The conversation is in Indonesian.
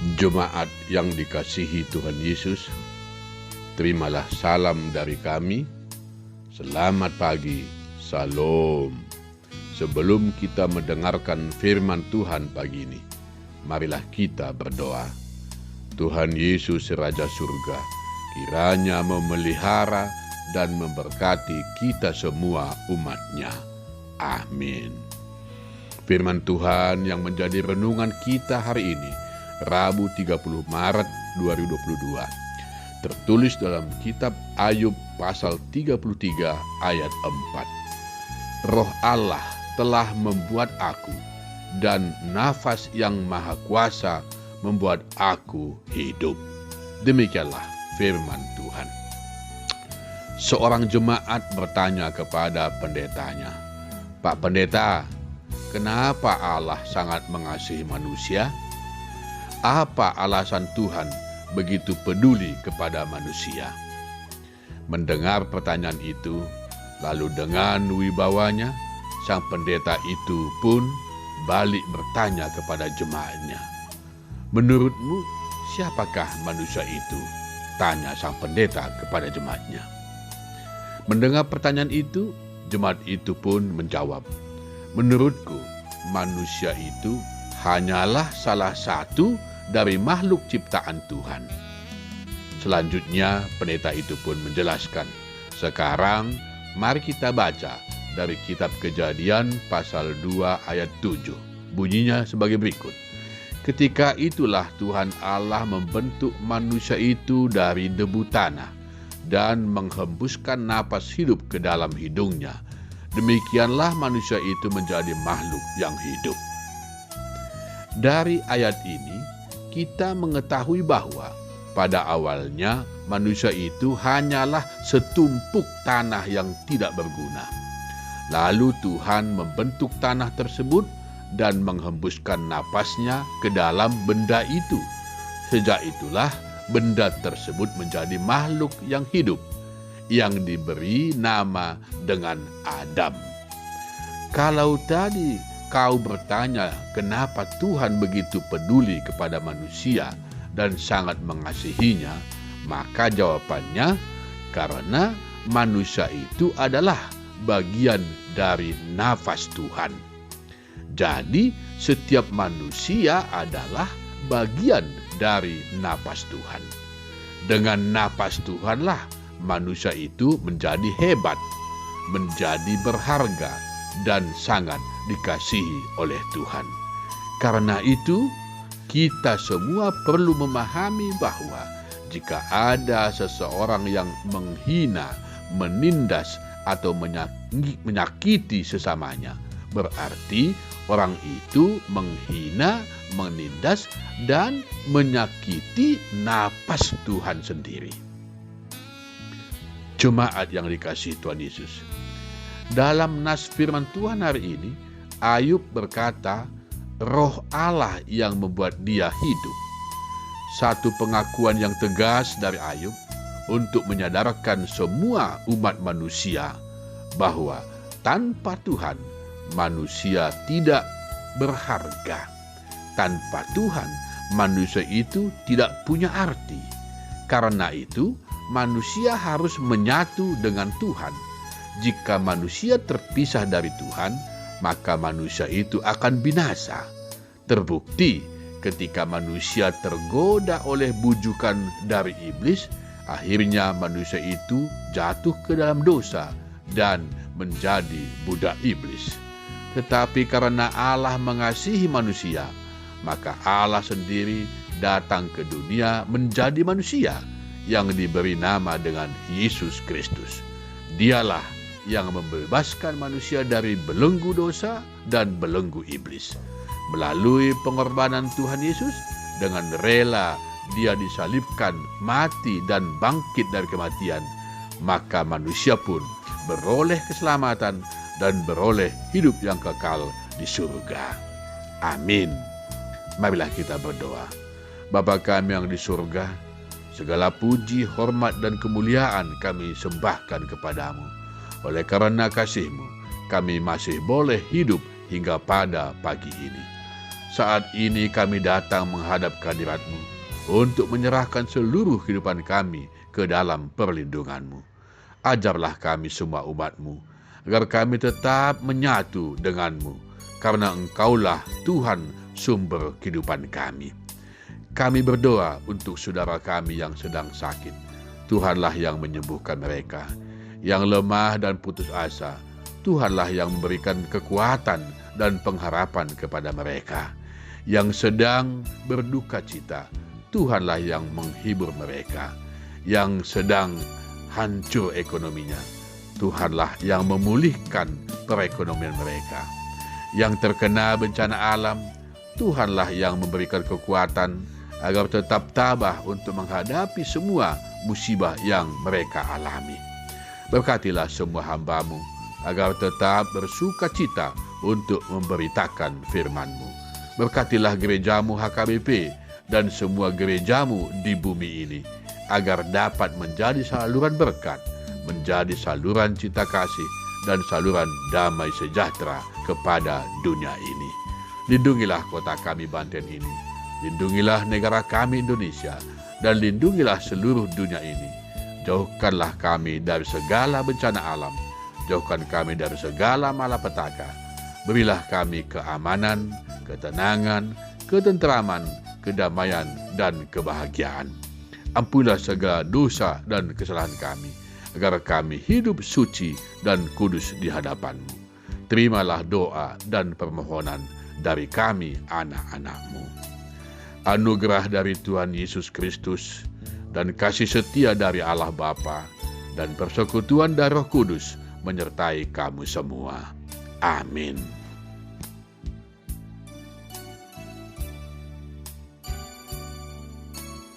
Jemaat yang dikasihi Tuhan Yesus, terimalah salam dari kami. Selamat pagi, Salam. Sebelum kita mendengarkan firman Tuhan pagi ini, marilah kita berdoa. Tuhan Yesus Raja Surga, kiranya memelihara dan memberkati kita semua umat-Nya. Amin. Firman Tuhan yang menjadi renungan kita hari ini, Rabu 30 Maret 2022, tertulis dalam kitab Ayub pasal 33 ayat 4. Roh Allah telah membuat aku, dan nafas yang maha kuasa membuat aku hidup. Demikianlah firman Tuhan. Seorang jemaat bertanya kepada pendetanya, "Pak Pendeta, kenapa Allah sangat mengasihi manusia? Apa alasan Tuhan begitu peduli kepada manusia?" Mendengar pertanyaan itu, lalu dengan wibawanya, sang pendeta itu pun balik bertanya kepada jemaatnya, "Menurutmu, siapakah manusia itu?" tanya sang pendeta kepada jemaatnya. Mendengar pertanyaan itu, jemaat itu pun menjawab, "Menurutku, manusia itu hanyalah salah satu dari makhluk ciptaan Tuhan." Selanjutnya pendeta itu pun menjelaskan. Sekarang mari kita baca dari kitab Kejadian pasal 2 ayat 7. Bunyinya sebagai berikut. Ketika itulah Tuhan Allah membentuk manusia itu dari debu tanah dan menghembuskan napas hidup ke dalam hidungnya. Demikianlah manusia itu menjadi makhluk yang hidup. Dari ayat ini, kita mengetahui bahwa pada awalnya manusia itu hanyalah setumpuk tanah yang tidak berguna. Lalu Tuhan membentuk tanah tersebut dan menghembuskan napasnya ke dalam benda itu. Sejak itulah benda tersebut menjadi makhluk yang hidup, yang diberi nama dengan Adam. Kalau tadi kau bertanya kenapa Tuhan begitu peduli kepada manusia dan sangat mengasihinya, maka jawabannya karena manusia itu adalah bagian dari nafas Tuhan. Jadi setiap manusia adalah bagian dari napas Tuhan. Dengan napas Tuhanlah manusia itu menjadi hebat, menjadi berharga, dan sangat dikasihi oleh Tuhan. Karena itu, kita semua perlu memahami bahwa jika ada seseorang yang menghina, menindas, atau menyakiti sesamanya, berarti orang itu menghina, menindas, dan menyakiti napas Tuhan sendiri. Jemaat yang dikasihi Tuhan Yesus, dalam nas firman Tuhan hari ini, Ayub berkata, Roh Allah yang membuat dia hidup. Satu pengakuan yang tegas dari Ayub untuk menyadarkan semua umat manusia bahwa tanpa Tuhan, manusia tidak berharga. Tanpa Tuhan, manusia itu tidak punya arti. Karena itu, manusia harus menyatu dengan Tuhan. Jika manusia terpisah dari Tuhan, maka manusia itu akan binasa. Terbukti ketika manusia tergoda oleh bujukan dari iblis, akhirnya manusia itu jatuh ke dalam dosa dan menjadi budak iblis. Tetapi karena Allah mengasihi manusia, maka Allah sendiri datang ke dunia menjadi manusia yang diberi nama dengan Yesus Kristus. Dialah yang membebaskan manusia dari belenggu dosa dan belenggu iblis. Melalui pengorbanan Tuhan Yesus, dengan rela dia disalibkan, mati, dan bangkit dari kematian, maka manusia pun beroleh keselamatan dan beroleh hidup yang kekal di surga. Amin. Marilah kita berdoa. Bapa kami yang di surga, segala puji, hormat, dan kemuliaan kami sembahkan kepadamu. Oleh karena kasih-Mu, kami masih boleh hidup hingga pada pagi ini. Saat ini kami datang menghadap kehadirat-Mu untuk menyerahkan seluruh kehidupan kami ke dalam perlindungan-Mu. Ajarlah kami semua umat-Mu, agar kami tetap menyatu dengan-Mu, karena Engkaulah Tuhan sumber kehidupan kami. Kami berdoa untuk saudara kami yang sedang sakit. Tuhanlah yang menyembuhkan mereka. Yang lemah dan putus asa, Tuhanlah yang memberikan kekuatan dan pengharapan kepada mereka. Yang sedang berduka cita, Tuhanlah yang menghibur mereka. Yang sedang hancur ekonominya, Tuhanlah yang memulihkan perekonomian mereka. Yang terkena bencana alam, Tuhanlah yang memberikan kekuatan agar tetap tabah untuk menghadapi semua musibah yang mereka alami. Berkatilah semua hamba-Mu agar tetap bersuka cita untuk memberitakan firman-Mu. Berkatilah gereja-Mu HKBP dan semua gereja-Mu di bumi ini, agar dapat menjadi saluran berkat, menjadi saluran cinta kasih, dan saluran damai sejahtera kepada dunia ini. Lindungilah kota kami Banten ini, lindungilah negara kami Indonesia, dan lindungilah seluruh dunia ini. Jauhkanlah kami dari segala bencana alam, jauhkan kami dari segala malapetaka. Berilah kami keamanan, ketenangan, ketenteraman, kedamaian, dan kebahagiaan. Ampunilah segala dosa dan kesalahan kami, agar kami hidup suci dan kudus di hadapan-Mu. Terimalah doa dan permohonan dari kami anak-anak-Mu. Anugerah dari Tuhan Yesus Kristus dan kasih setia dari Allah Bapa dan persekutuan dari Roh Kudus menyertai kamu semua. Amin.